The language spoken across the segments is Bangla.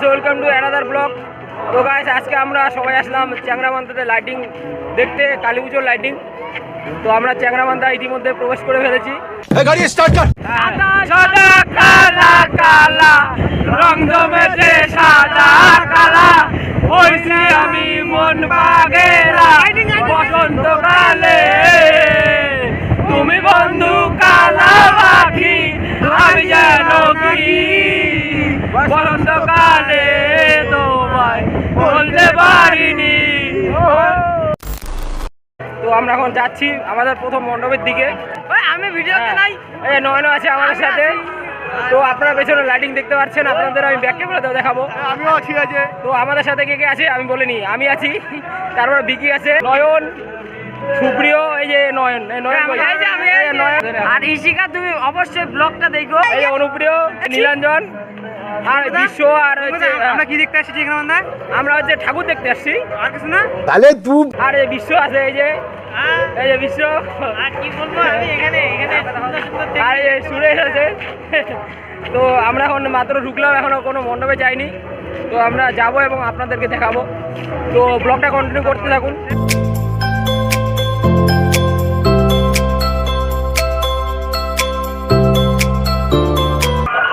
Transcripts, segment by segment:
Welcome to another blog. তো গাইস আজকে আমরা সবাই আসলাম চ্যাংরাবান্ধাতে লাইটিং দেখতে, কালী পুজোর লাইটিং। তো আমরা চ্যাংরাবান্ধা ইতিমধ্যে প্রবেশ করে ফেলেছি। গাড়ি স্টার্ট কর। সাদা কালা কালা রং জমেছে সাদা কালা, হইছি আমি মন পাগেলা বসন্তকালে। তুমি বন্ধু কালা পাখি, আমি জানো কি বসন্তকালে তোমায় বলতে পারিনি। তো আমরা এখন যাচ্ছি আমাদের প্রথম মণ্ডপের দিকে। আমি ভিডিওতে নাই, এই নয়ন আছে আমাদের সাথে। তো আপনারা পেছনে লাইটিং দেখতে পাচ্ছেন, আপনাদের আমি ব্যাক ক্যামেরাতেও দেখাবো। আমিও আছি। তো আমাদের সাথে কে কে আছে আমি বলিনি, আমি আছি, তারপরে বিকি আছে, নয়ন, সুপ্রিয়, এই যে নয়ন, আর ইশিকা। তুমি অবশ্যই ব্লগটা দেখো। এই যে অনুপ্রিয়, নীলাঞ্জন আর বিশ্ব। আর হচ্ছে আমরা কি দেখতে আসছি এখানে? আমরা হচ্ছে ঠাকুর দেখতে আসছি, আর কিছু না। তাহলে তুই আর এই বিশ্ব আছে, এই যে বিশ্ব। আর কি বলবো আমি, এখানে আর এই সুরেশ আছে। তো আমরা এখন মাত্র ঢুকলাম, এখনো কোনো মণ্ডপে যাইনি। তো আমরা যাব এবং আপনাদেরকে দেখাবো। তো ব্লগটা কন্টিনিউ করতে থাকুন।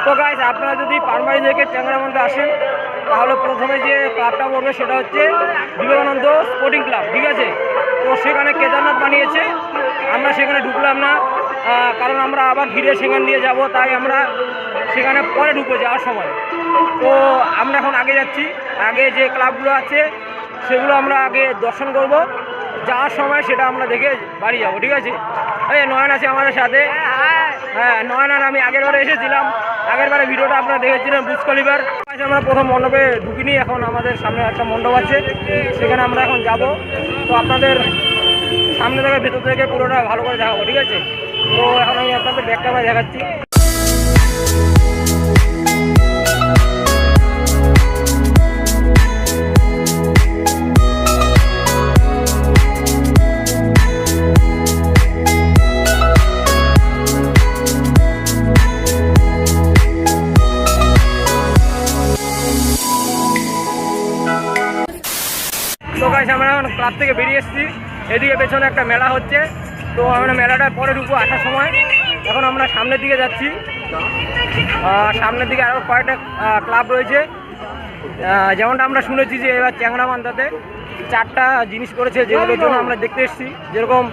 তো গাইস আপনারা যদি পানবাড়ি থেকে চ্যাংরাবান্ধা আসেন, তাহলে প্রথমে যে ক্লাবটা পড়বে সেটা হচ্ছে বিবেকানন্দ স্পোর্টিং ক্লাব, ঠিক আছে? তো সেখানে কেদারনাথ বানিয়েছে, আমরা সেখানে ঢুকলাম না, কারণ আমরা আবার ঘিরে সেখান দিয়ে যাব, তাই আমরা সেখানে পরে ঢুকে যাওয়ার সময়। তো আমরা এখন আগে যাচ্ছি, আগে যে ক্লাবগুলো আছে সেগুলো আমরা আগে দর্শন করব, যাওয়ার সময় সেটা আমরা দেখে বাড়ি যাব, ঠিক আছে? এই নয়ন আছে আমাদের সাথে। হ্যাঁ, নয়ন আর আমি আগের বারে এসেছিলাম, আগের বারে ভিডিওটা আপনারা দেখেছিলেন বুর্জ খলিফার। আমরা প্রথম মণ্ডপে ঢুকিনি, এখন আমাদের সামনে একটা মণ্ডপ আছে, সেখানে আমরা এখন যাব। তো আপনাদের সামনে থেকে ভেতর থেকে পুরোটা ভালো করে দেখাবো, ঠিক আছে? তো এখন আমি আপনাদের ব্যাক ক্যামেরা দেখাচ্ছি। তো গাইস আমরা এখন ক্লাব থেকে বেরিয়ে এসেছি, এদিকে পেছনে একটা মেলা হচ্ছে। তো আমরা মেলাটা পরে ঢুকবো আসার সময়। এখন আমরা সামনের দিকে যাচ্ছি, সামনের দিকে আরও কয়েকটা ক্লাব রয়েছে। যেমনটা আমরা শুনেছি যে এবার চ্যাংরাবান্ধাতে 4টা জিনিস করেছে, যেগুলোর জন্য আমরা দেখতে এসেছি, যেরকম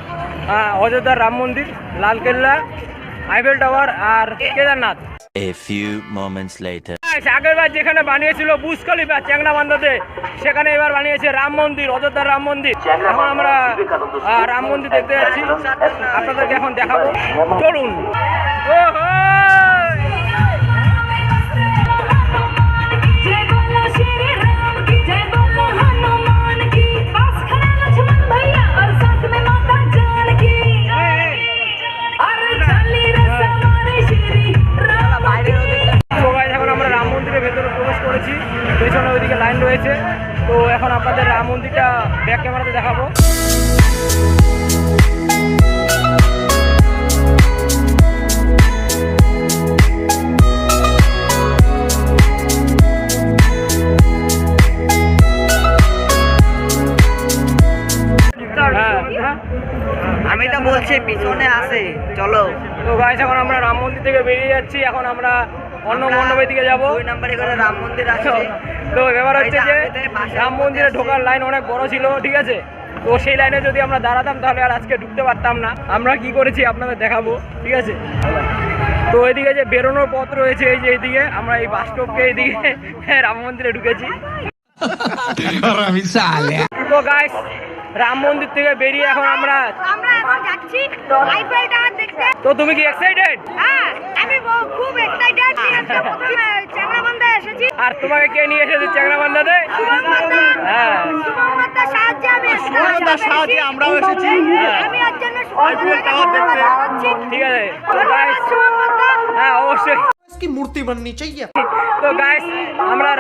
অযোধ্যার রাম মন্দির, লালকেল্লা, আইফেল টাওয়ার আর Kedarnath. A few moments later. আগেরবার যেখানে বানিয়েছিল বুর্জ খলিফা চ্যাংরাবান্ধাতে, সেখানে এবার বানিয়েছে রাম মন্দির, অযোধ্যার রাম মন্দির। এখন আমরা রাম মন্দির দেখতে যাচ্ছি, আপনাদেরকে এখন দেখাবো, চলুন। পেছনে ওইদিকে লাইন রয়েছে। তো এখন আপনাদের রাম মন্দিরটা ব্যাক ক্যামেরাতে দেখাবো। আমি তো বলছি পিছনে আছে, চলো। তো গাইস এখন আমরা রাম মন্দির থেকে বেরিয়ে যাচ্ছি, এখন আমরা অন্য মণ্ডপের দিকে যাবো। 2 নম্বরে করে রাম মন্দির আছে। তো ব্যাপার হচ্ছে যে রাম মন্দিরে ঢোকার লাইন অনেক বড় ছিল, ঠিক আছে? তো সেই লাইনে যদি আমরা দাঁড়াতাম তাহলে আর আজকে ঢুকতে পারতাম না। আমরা কি করেছি আপনাদের দেখাবো, ঠিক আছে? তো এদিকে যে বেরোনোর পথ রয়েছে, এই যে এইদিকে আমরা এই বাস স্টপকে এইদিকে রাম মন্দিরে ঢুকেছি। তো গাইস রাম মন্দির থেকে বেরিয়ে এখন আমরা এখন যাচ্ছি আইফেল টাওয়ার দেখতে। তো তুমি কি এক্সাইটেড? হ্যাঁ, আমি খুব এক্সাইটেড। প্রথমে চ্যাংরাবান্ধা এসেছি। আর তোমাকে কে নিয়ে এসেছে চ্যাংরাবান্ধাতে? হ্যাঁ, সুমনদার সাহায্যে আমি আমরাও এসেছি। আমি এর জন্য আইফেল টাওয়ার দেখতে যাচ্ছি, ঠিক আছে? তো গাইস হ্যাঁ অবশ্যই কি মূর্তি বানানি চাই। তো গাইস আমরা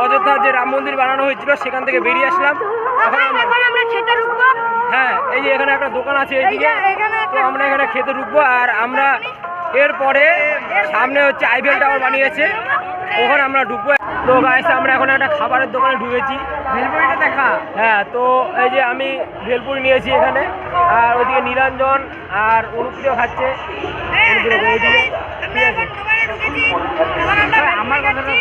অযোধ্যার যে রাম মন্দির বানানো হয়েছিল সেখান থেকে বেরিয়ে আসলাম। এখন আমরা খেতে ঢুকবো। হ্যাঁ, এই যে এখানে একটা দোকান আছে এইদিকে, তো আমরা এখানে খেতে ঢুকবো। আর আমরা এরপরে সামনে হচ্ছে আইফেল টাওয়ার বানিয়েছে, ওখানে আমরা ঢুকবো। তো গাইস আমরা এখন একটা খাবারের দোকানে ঢুকেছি, ভেলপুরিটা দেখা। হ্যাঁ, তো এই যে আমি ভেলপুরি নিয়েছি এখানে, আর ওইদিকে নীলাঞ্জন আর অনুপ্রিয় খাচ্ছে। আমার কথাটা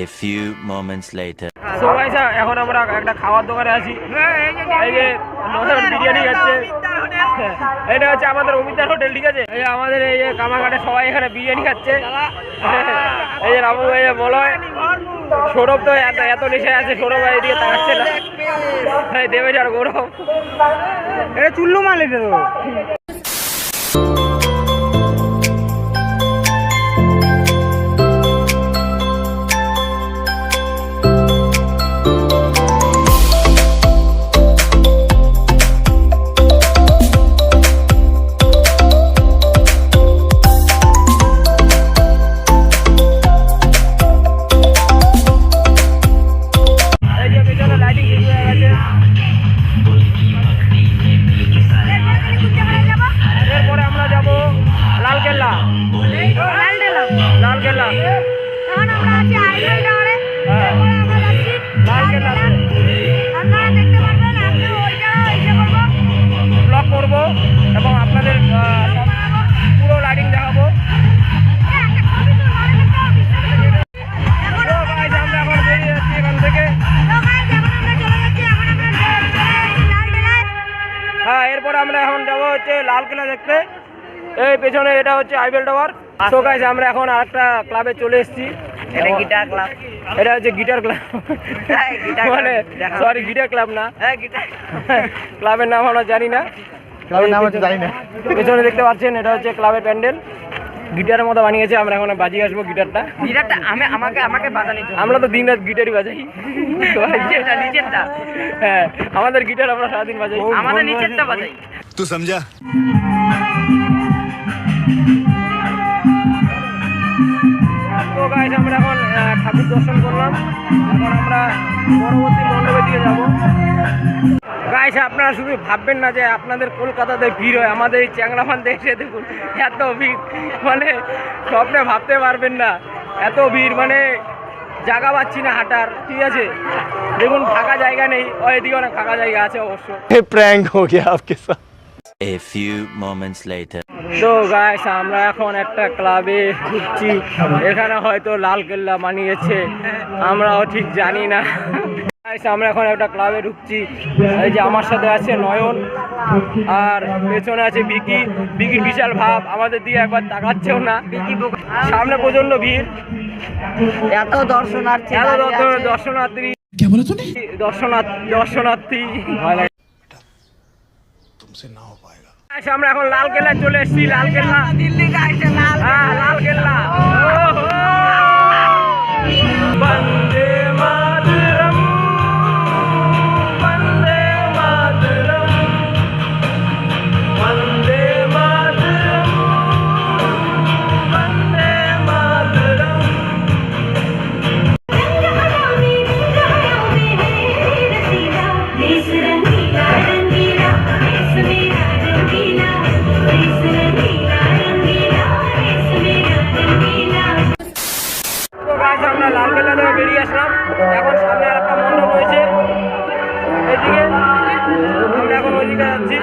A few moments later. So guys এখন আমরা একটা খাওয়ার দোকানে আছি। এই যে নতুন বিরিয়ানি খাচ্ছে, এটা হচ্ছে আমাদের অমিতার হোটেল, ঠিক আছে। এই আমাদের এই যে কামারঘাটে সবাই এখানে বিরিয়ানি খাচ্ছে। এই যে রামু, এই যে মলয়, সৌরভ তো এত নেশায় আছে, সৌরভ এদিকে তাকাচ্ছে না। দেবে যার গৌরব, এটা চুল্লু মাল এটা তো। এরপরে আমরা যাবো lalkella। lalkella এখন আমরা আছি আইফেল টাওয়ারে। হ্যাঁ, আমরা যাচ্ছি lalkella আপনারা দেখতে পারবেন। আমি ওই জায়গায় এসে করবো, ব্লগ করবো এবং আপনাদের সব পুরো লাইটিং দেখাবো। একটা ছবি তো ভালো একটা তো guys, আমরা এখন বেরিয়ে যাচ্ছি এখান থেকে। হ্যাঁ, এরপর আমরা এখন যাবো হচ্ছে লালকেল্লা দেখতে। এই পেছনে এটা হচ্ছে আইফেল টাওয়ার। সো গাইস আমরা এখন আরেকটা ক্লাবে চলে এসেছি। এটা গিটার ক্লাব। এটা হচ্ছে গিটার ক্লাব, হ্যাঁ, গিটার মানে সরি গিটার ক্লাব না, হ্যাঁ গিটার। ক্লাবের নাম আমরা জানি না। ক্লাবের নাম হচ্ছে জানি না। পেছনে দেখতে পাচ্ছেন এটা হচ্ছে ক্লাবের প্যান্ডেল, গিটারের মতো বানিয়েছে। আমরা এখন বাজিয়ে আসবো গিটারটা। গিটারটা আমাকে বাজানি। আমরা তো দিন রাত গিটারই বাজাই। এটা নিচেরটা। হ্যাঁ, আমাদের গিটার আমরা সারাদিন বাজাই। আমাদের নিচেরটা বাজাই। तू समझा? তো গাইস আমরা এখন ঠাকুর দর্শন করলাম, এখন আমরা পরবর্তী মণ্ডপের দিকে যাব। গাইস আপনারা শুধু ভাববেন না যে আপনাদের কলকাতাতে ভিড় হয়, আমাদের এই চ্যাংরাবান্ধে এসে দেখুন এত ভিড়, মানে স্বপ্নে ভাবতে পারবেন না এত ভিড়, মানে জায়গা পাচ্ছি না হাঁটার, ঠিক আছে। দেখুন ফাঁকা জায়গা নেই, এদিকে অনেক ফাঁকা জায়গা আছে অবশ্য। प्रैंक हो गया आपके साथ। A few moments later. তো গাইস আমরা এখন একটা ক্লাবে ঢুকছি, এখানে হয়তো লালকেল্লা বানিয়েছে, আমরাও ঠিক জানি না। গাইস আমরা এখন একটা ক্লাবে ঢুকছি। এই যে আমার সাথে আছে নয়ন, আর পেছনে আছে বিকি। বিকির বিশাল ভাব, আমাদের দিকে একবার তাকাচ্ছেও না। সামনে প্রচন্ড ভিড়, এত দর্শনার্থী এত দাঁড়িয়ে আছে। দর্শনার্থী, দর্শনার্থী। গাইস আমরা এখন লালকেল্লায় চলে এসেছি। লালকেল্লা, দিল্লি গাইছে লাল। হ্যাঁ লালকেল্লা। বন্দে মাতরম, বন্দে মাতরম, বন্দে মাতরম, বন্দে মাতরম। তো গাইস আমরা লালকেল্লা থেকে বেরিয়ে আসলাম, এখন সামনে আরেকটা মণ্ডপ রয়েছে এদিকে, আমরা এখন ওইদিকে যাচ্ছি।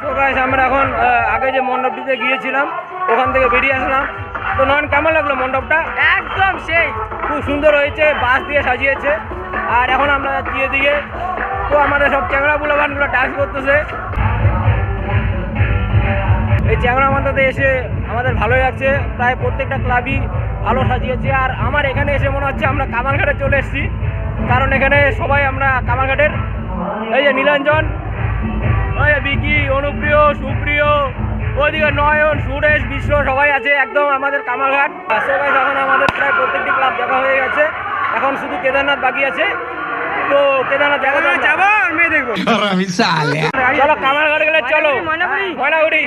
তো গাইস আমরা এখন আগে যে মণ্ডপটিতে গিয়েছিলাম ওখান থেকে বেরিয়ে আসলাম। তো নয়ন কেমন লাগলো মণ্ডপটা? একদম সেই। খুব সুন্দর হয়েছে, বাঁশ দিয়ে সাজিয়েছে। আর এখন আমরা যাচ্ছি এদিকে, তো আমাদের সব চ্যাংড়া বুলাবানগুলো ডান্স করতেছে। এই চ্যাংড়াবান্ধাতে এসে আমাদের ভালোই লাগছে, প্রায় প্রত্যেকটা ক্লাবই ভালো সাজিয়েছে। আর আমার এখানে এসে মনে হচ্ছে আমরা কামারঘাটে চলে এসেছি, কারণ এখানে সবাই আমরা কামারঘাটের। এই যে নীলাঞ্জন, ওই যে বিকি, অনুপ্রিয়, সুপ্রিয়, ওইদিকে নয়ন, সুরেশ, বিশ্ব সবাই আছে একদম আমাদের কামারঘাট। সবাই এখন আমাদের প্রায় প্রত্যেকটি ক্লাব দেখা হয়ে গেছে, এখন শুধু কেদারনাথ বাকি আছে। তো কেদারনাথ দেখা メদেখবো। চলো কামারঘাট গেলে চলো ময়নাগুড়ি।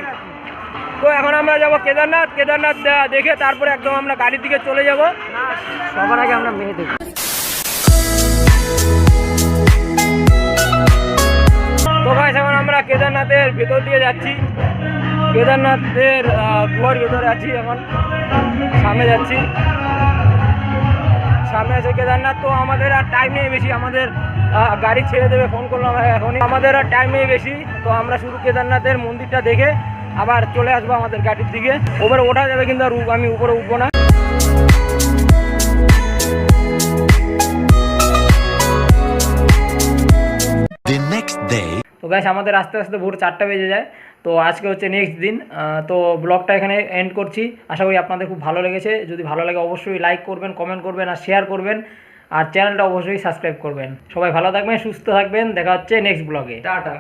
তো এখন আমরা যাব কেদারনাথ। কেদারনাথ দেখে তারপরে একদম আমরা গাড়ির দিকে চলে যাব। সবার আগে আমরা মেয়ে দেখি। তো গাইস এখন আমরা কেদারনাথের ভেতর দিয়ে যাচ্ছি। কেদারনাথের গুহার ভেতরে আছি এখন, সামনে যাচ্ছি। সামনে আছে কেদারনাথ। তো আমাদের আর টাইম নেই বেশি, আমাদের গাড়ি ছেড়ে দেবে, ফোন করলাম এখনই। আমাদের আর টাইম নেই বেশি, তো আমরা শুধু কেদারনাথের মন্দিরটা দেখে আবার চলে আসবো আমাদের গাড়ির দিকে। উপরে ওঠা যাবে কিন্তু আর আমি উপরে উঠবো না। The next day. তো গাইস আমাদের আস্তে আস্তে ভোর 4টা বেজে যায়। তো আজকে হচ্ছে নেক্সট দিন। তো ব্লগটা এখানে এন্ড করছি। আশা করি আপনাদের খুব ভালো লেগেছে। যদি ভালো লাগে অবশ্যই লাইক করবেন, কমেন্ট করবেন আর শেয়ার করবেন। আর চ্যানেলটা অবশ্যই সাবস্ক্রাইব করবেন। সবাই ভালো থাকবেন, সুস্থ থাকবেন। দেখা হচ্ছে নেক্সট ব্লগে। টাটা।